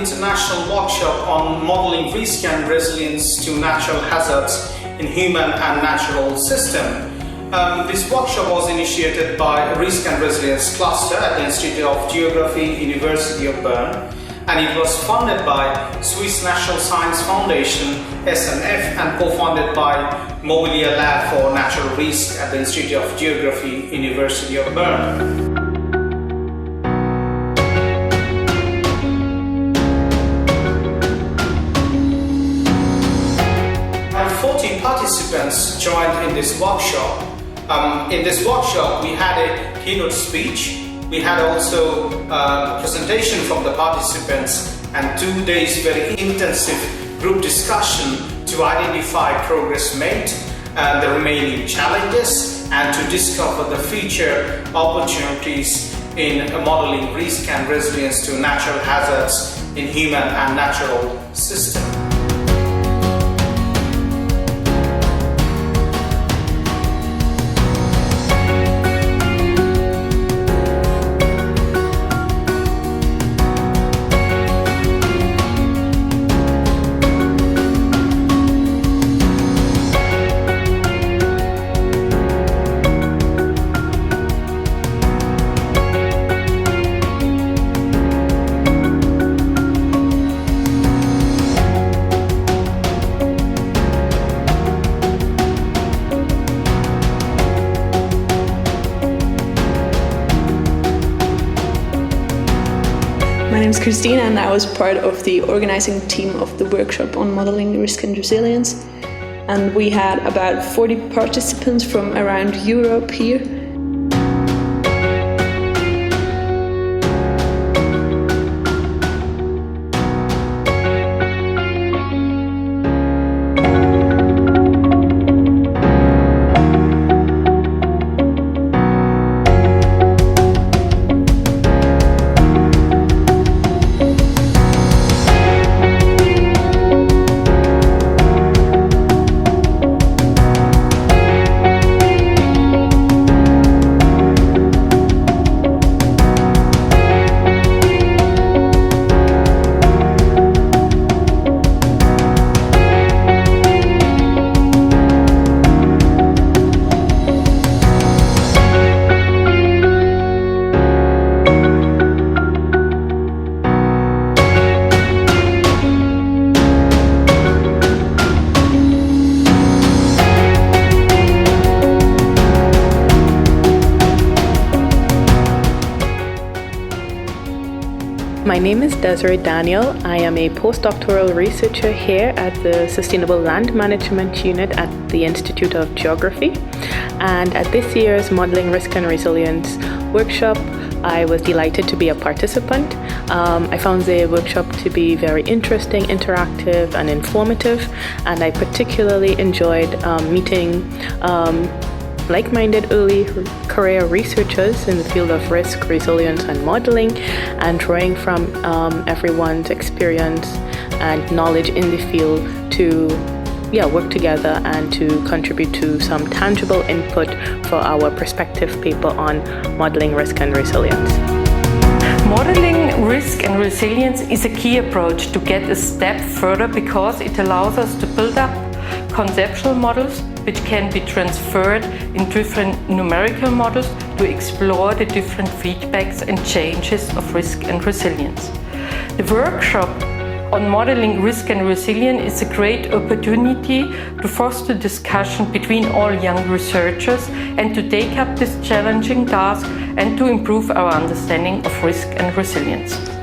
international workshop on modeling risk and resilience to natural hazards in human and natural systems. This workshop was initiated by Risk and Resilience Cluster at the Institute of Geography, University of Bern, and it was funded by Swiss National Science Foundation, SNF, and co-funded by Mobiliar Lab for Natural Risk at the Institute of Geography, University of Bern. 40 participants joined in this workshop. In this workshop, we had a keynote speech. We had also a presentation from the participants and 2 days very intensive group discussion to identify progress made, the remaining challenges, and to discover the future opportunities in modeling risk and resilience to natural hazards in human and natural systems. My name is Cristina and I was part of the organizing team of the workshop on modeling risk and resilience. And we had about 40 participants from around Europe here. My name is Desirée Daniel. I am a postdoctoral researcher here at the Sustainable Land Management Unit at the Institute of Geography. And at this year's Modeling Risk and Resilience workshop, I was delighted to be a participant. I found the workshop to be very interesting, interactive, and informative. And I particularly enjoyed meeting like-minded early career researchers in the field of risk, resilience, and modeling, and drawing from everyone's experience and knowledge in the field to work together and to contribute to some tangible input for our prospective paper on modeling risk and resilience. Modeling risk and resilience is a key approach to get a step further because it allows us to build up conceptual models which can be transferred in different numerical models to explore the different feedbacks and changes of risk and resilience. The workshop on modeling risk and resilience is a great opportunity to foster discussion between all young researchers and to take up this challenging task and to improve our understanding of risk and resilience.